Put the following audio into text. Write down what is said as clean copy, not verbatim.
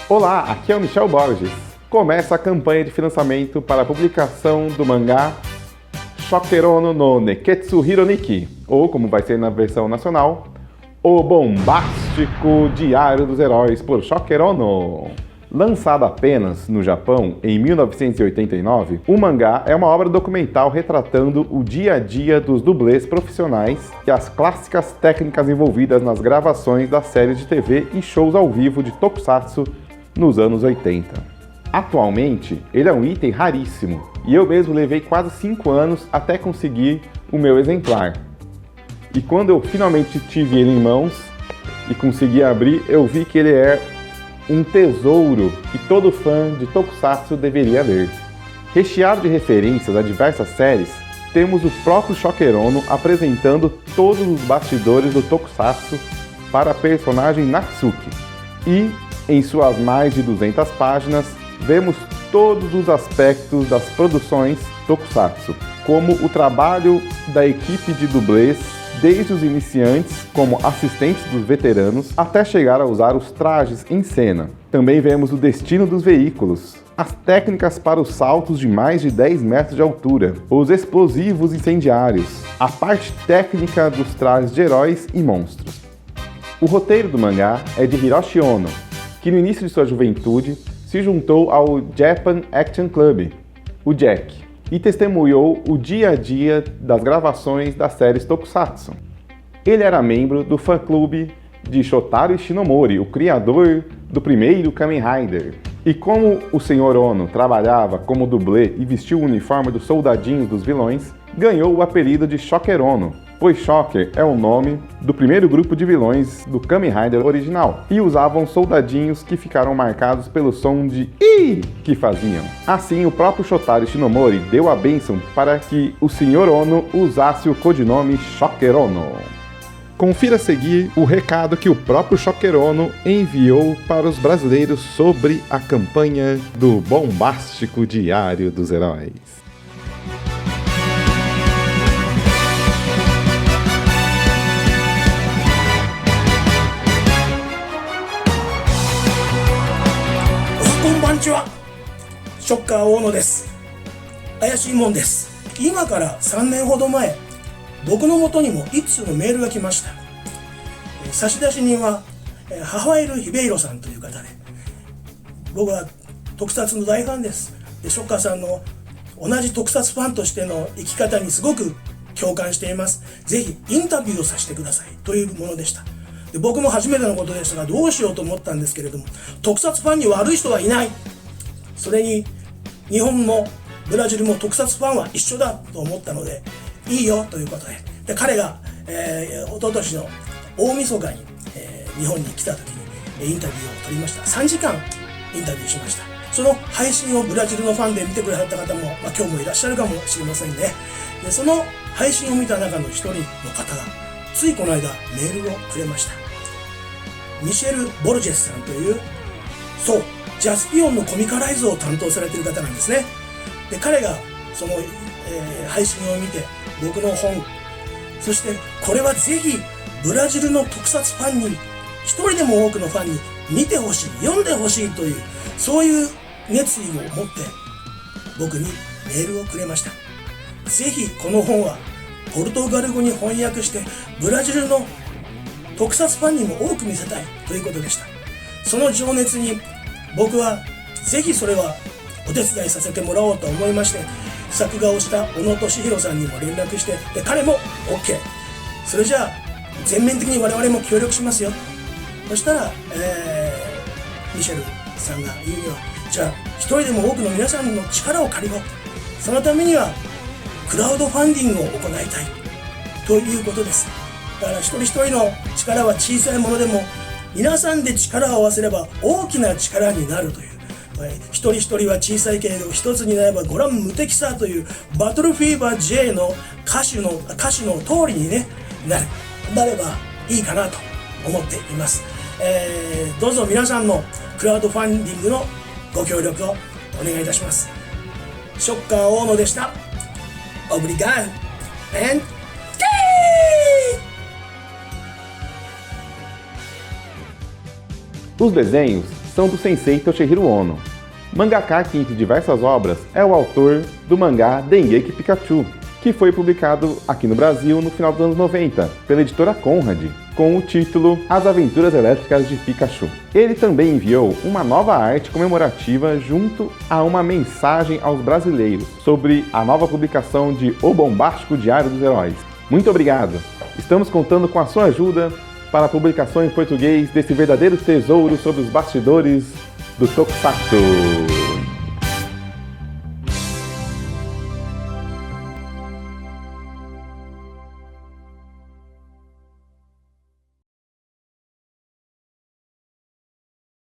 Olá, aqui é o Michel Borges. Começa a campanha de financiamento para a publicação do mangá Shokerono no Neketsu Hironiki, ou como vai ser na versão nacional, O Bombástico Diário dos Heróis por Shokerono. Lançado apenas no Japão em 1989, o mangá é uma obra documental retratando o dia a dia dos dublês profissionais e as clássicas técnicas envolvidas nas gravações das séries de TV e shows ao vivo de Tokusatsu nos anos 80. Atualmente, ele é um item raríssimo e eu mesmo levei quase 5 anos até conseguir o meu exemplar. E quando eu finalmente tive ele em mãos e consegui abrir, eu vi que ele é um tesouro que todo fã de Tokusatsu deveria ler. Recheado de referências a diversas séries, temos o próprio Shokerono apresentando todos os bastidores do Tokusatsu para a personagem Natsuki. E, em suas mais de 200 páginas, vemos todos os aspectos das produções Tokusatsu, como o trabalho da equipe de dublês, desde os iniciantes, como assistentes dos veteranos, até chegar a usar os trajes em cena. Também vemos o destino dos veículos, as técnicas para os saltos de mais de 10 metros de altura, os explosivos incendiários, a parte técnica dos trajes de heróis e monstros. O roteiro do mangá é de Hiroshi Ono, que no início de sua juventude se juntou ao Japan Action Club, o JAC, e testemunhou o dia a dia das gravações das séries Tokusatsu. Ele era membro do fã-clube de Shotaro Ishinomori, o criador do primeiro Kamen Rider. E como o Sr. Ono trabalhava como dublê e vestiu o uniforme dos soldadinhos dos vilões, ganhou o apelido de Shokerono, pois Shocker é o nome do primeiro grupo de vilões do Kamen Rider original, e usavam soldadinhos que ficaram marcados pelo som de I que faziam. Assim, o próprio Shotaro Ishinomori deu a bênção para que o Sr. Ono usasse o codinome Shokerono. Confira a seguir o recado que o próprio Shokerono enviou para os brasileiros sobre a campanha do Bombástico Diário dos Heróis. Konbanchiwa, ショッカー大野です。怪しいもんです。今から3年ほど前、僕の元にも一通のメールが来ました。差出人はハファエル・ヒベイロさんという方で、僕は特撮の大ファンです。ショッカーさんの同じ特撮ファンとしての生き方にすごく共感しています。ぜひインタビューをさせてくださいというものでした。で僕も初めてのことでしたが、どうしようと思ったんですけれども、特撮ファンに悪い人はいない、それに日本もブラジルも特撮ファンは一緒だと思ったので、いいよということで、彼が、一昨年の大晦日に、日本に来た時にインタビューを取りました。3時間インタビューしました。その配信をブラジルのファンで見てくれはった方も、今日もいらっしゃるかもしれませんね。でその配信を見た中の一人の方がついこの間メールをくれました。ミシェル・ボルジェスさんという、そう、ジャスピオンのコミカライズを担当されている方なんですね。で彼がその、配信を見て、僕の本、そしてこれはぜひブラジルの特撮ファンに、一人でも多くのファンに見てほしい、読んでほしいという、そういう熱意を持って僕にメールをくれました。ぜひこの本はポルトガル語に翻訳してブラジルの特撮ファンにも多く見せたいということでした。その情熱に僕はぜひそれはお手伝いさせてもらおうと思いまして、作画をした小野俊弘さんにも連絡して、で彼も OK、 それじゃあ全面的に我々も協力しますよ。そしたら、ミシェルさんが言うには、じゃあ一人でも多くの皆さんの力を借りよう、そのためにはクラウドファンディングを行いたいということです。だから一人一人の力は小さいものでも、皆さんで力を合わせれば大きな力になるという、一人一人は小さいけれど一つになればご覧無敵さというバトルフィーバー J の歌詞の通りに、ね、なればいいかなと思っています。どうぞ皆さんのクラウドファンディングのご協力をお願いいたします。ショッカー大野でした。Obrigado and Os desenhos são do sensei Toshihiro Ono. Mangaka que, entre diversas obras, é o autor do mangá Dengeki Pikachu, que foi publicado aqui no Brasil no final dos anos 90, pela editora Conrad, com o título As Aventuras Elétricas de Pikachu. Ele também enviou uma nova arte comemorativa junto a uma mensagem aos brasileiros sobre a nova publicação de O Bombástico Diário dos Heróis. Muito obrigado! Estamos contando com a sua ajuda para a publicação em português desse verdadeiro tesouro sobre os bastidores do Tokusatsu.